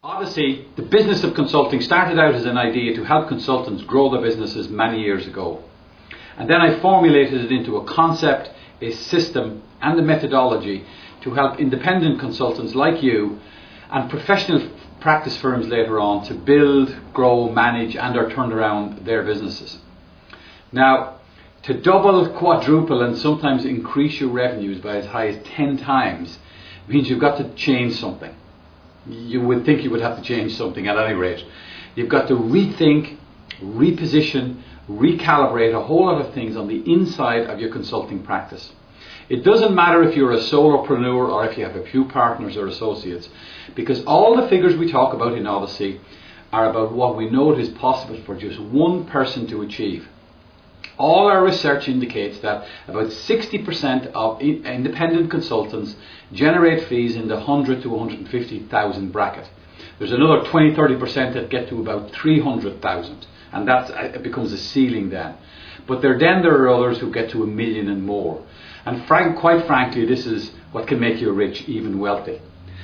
Odyssey, the business of consulting, started out as an idea to help consultants grow their businesses many years ago. And then I formulated it into a concept, a system and a methodology to help independent consultants like you and professional practice firms later on to build, grow, manage and or turn around their businesses. Now, to double, quadruple and sometimes increase your revenues by as high as 10 times means you've got to change something. You would think you would have to change something at any rate. You've got to rethink, reposition, recalibrate a whole lot of things on the inside of your consulting practice. It doesn't matter if you're a solopreneur or if you have a few partners or associates, because all the figures we talk about in Odyssey are about what we know it is possible for just one person to achieve. All our research indicates that about 60% of independent consultants generate fees in the 100 to 150,000 bracket. There's another 20-30% that get to about 300,000, and that becomes a ceiling then. But there are others who get to 1 million and more. And quite frankly, this is what can make you rich, even wealthy.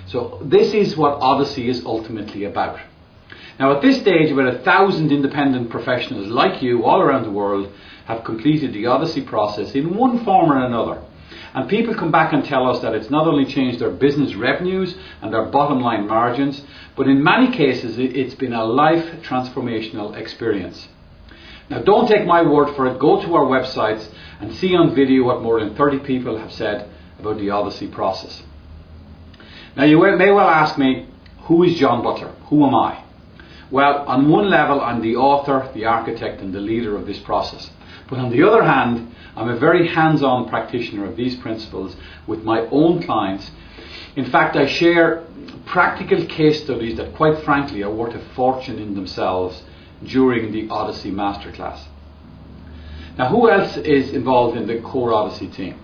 So this is what Odyssey is ultimately about. Now at this stage, about 1,000 independent professionals like you all around the world have completed the Odyssey process in one form or another. And people come back and tell us that it's not only changed their business revenues and their bottom line margins, but in many cases it's been a life transformational experience. Now don't take my word for it, go to our websites and see on video what more than 30 people have said about the Odyssey process. Now you may well ask me, who is John Butler? Who am I? Well, on one level I'm the author, the architect and the leader of this process. But on the other hand, I'm a very hands-on practitioner of these principles with my own clients. In fact, I share practical case studies that quite frankly are worth a fortune in themselves during the Odyssey Masterclass. Now, who else is involved in the core Odyssey team?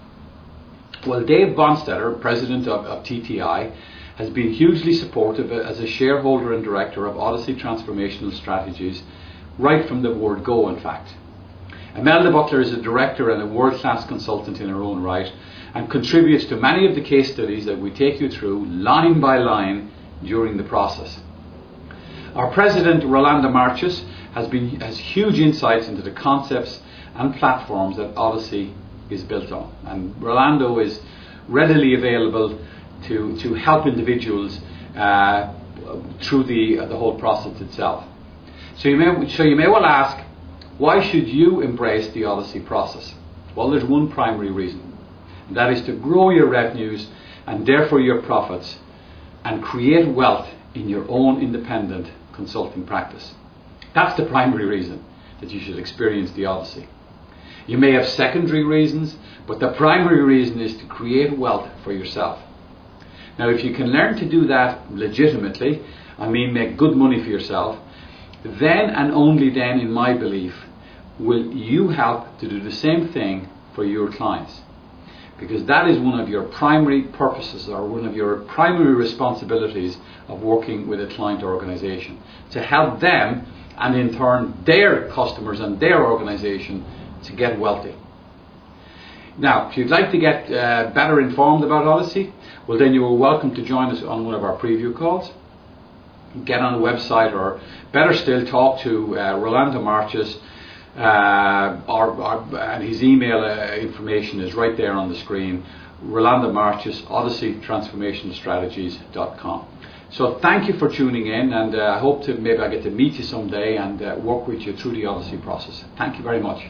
Well, Dave Bonstetter, president of TTI, has been hugely supportive as a shareholder and director of Odyssey Transformational Strategies, right from the word go, in fact. Imelda Butler is a director and a world-class consultant in her own right and contributes to many of the case studies that we take you through line by line during the process. Our president, Rolando Marches, has huge insights into the concepts and platforms that Odyssey is built on. And Rolando is readily available to help individuals through the whole process itself. So you may well ask, why should you embrace the Odyssey process? Well, there's one primary reason, and that is to grow your revenues and therefore your profits and create wealth in your own independent consulting practice. That's the primary reason that you should experience the Odyssey. You may have secondary reasons, but the primary reason is to create wealth for yourself. Now, if you can learn to do that legitimately, I mean make good money for yourself, then and only then, in my belief, will you help to do the same thing for your clients. Because that is one of your primary purposes or one of your primary responsibilities of working with a client organization. To help them and in turn their customers and their organization to get wealthy. Now, if you'd like to get better informed about Odyssey, well then you are welcome to join us on one of our preview calls. Get on the website, or better still, talk to Rolando Marches, and his email information is right there on the screen. Rolando Marches, Odyssey Transformational Strategies.com. So thank you for tuning in, and I hope to maybe I get to meet you someday and work with you through the Odyssey process. Thank you very much.